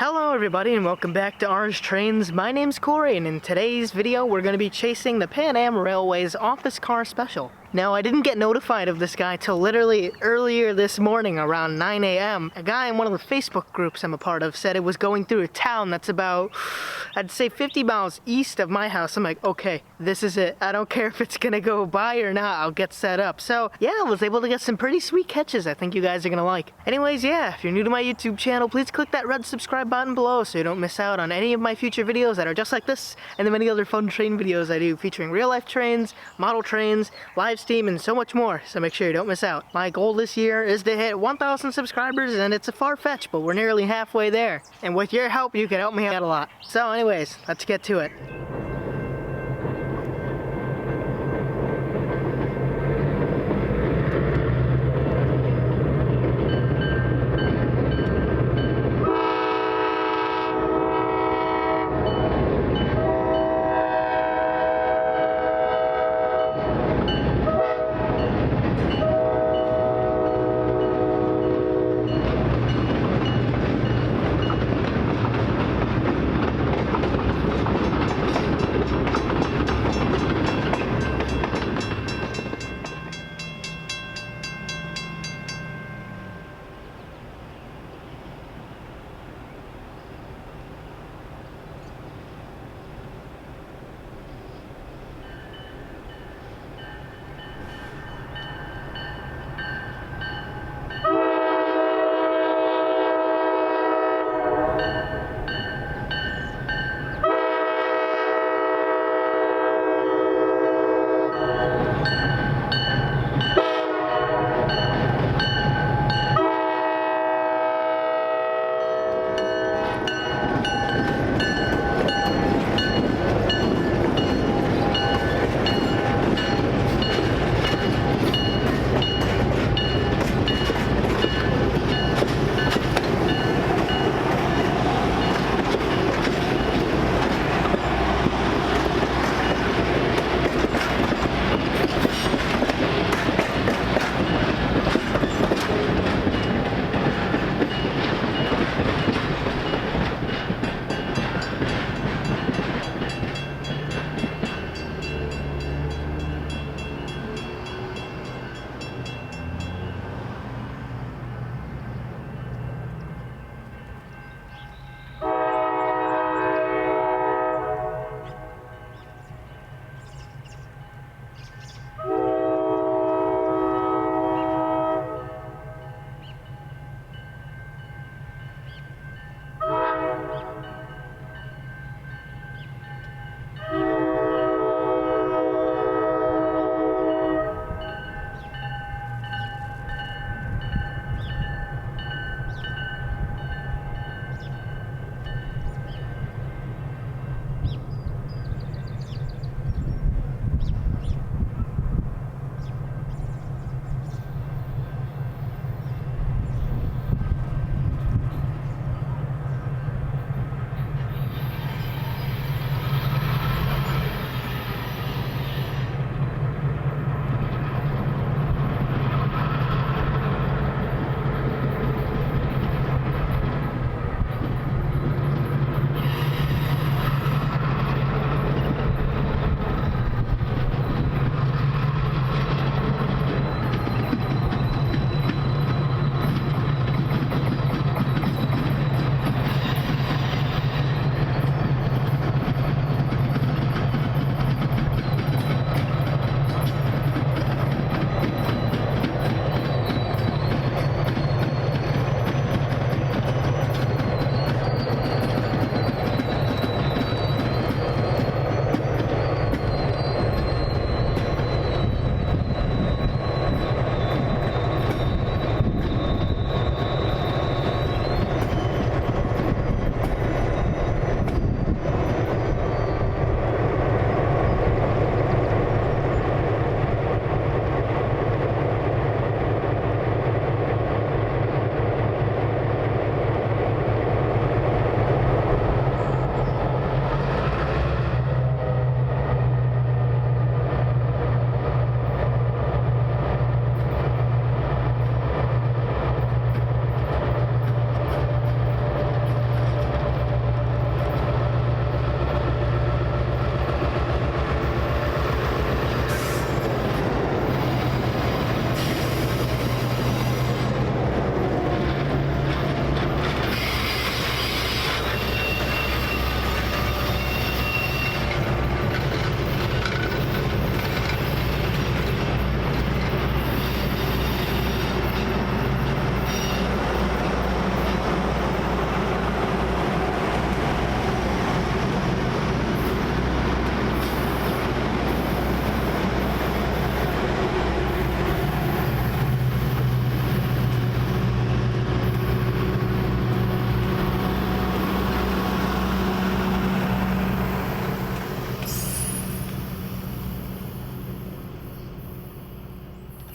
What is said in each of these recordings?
Hello everybody and welcome back to Orange Trains. My name's Corey and in today's video we're going to be chasing the Pan Am Railway's office car special. Now I didn't get notified of this guy till literally earlier this morning around 9 a.m. A guy in one of the Facebook groups I'm a part of said it was going through a town that's about, I'd say 50 miles east of my house. I'm like, okay, this is it. I don't care if it's gonna go by or not, I'll get set up. So yeah, I was able to get some pretty sweet catches I think you guys are gonna like. Anyways, yeah, if you're new to my YouTube channel, please click that red subscribe button below so you don't miss out on any of my future videos that are just like this and the many other fun train videos I do featuring real life trains, model trains, live steam, and so much more, so make sure you don't miss out. My goal this year is to hit 1,000 subscribers, and it's a far fetch, but we're nearly halfway there. And with your help, you can help me out a lot. So anyways, let's get to it.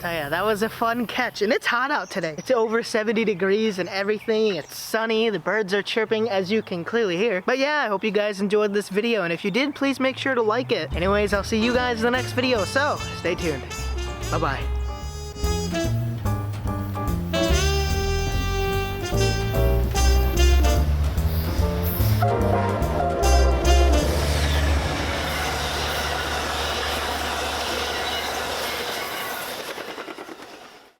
So yeah, that was a fun catch, and it's hot out today. It's over 70 degrees and everything. It's sunny, the birds are chirping as you can clearly hear. But yeah, I hope you guys enjoyed this video, and if you did, please make sure to like it. Anyways, I'll see you guys in the next video, so stay tuned. Bye-bye.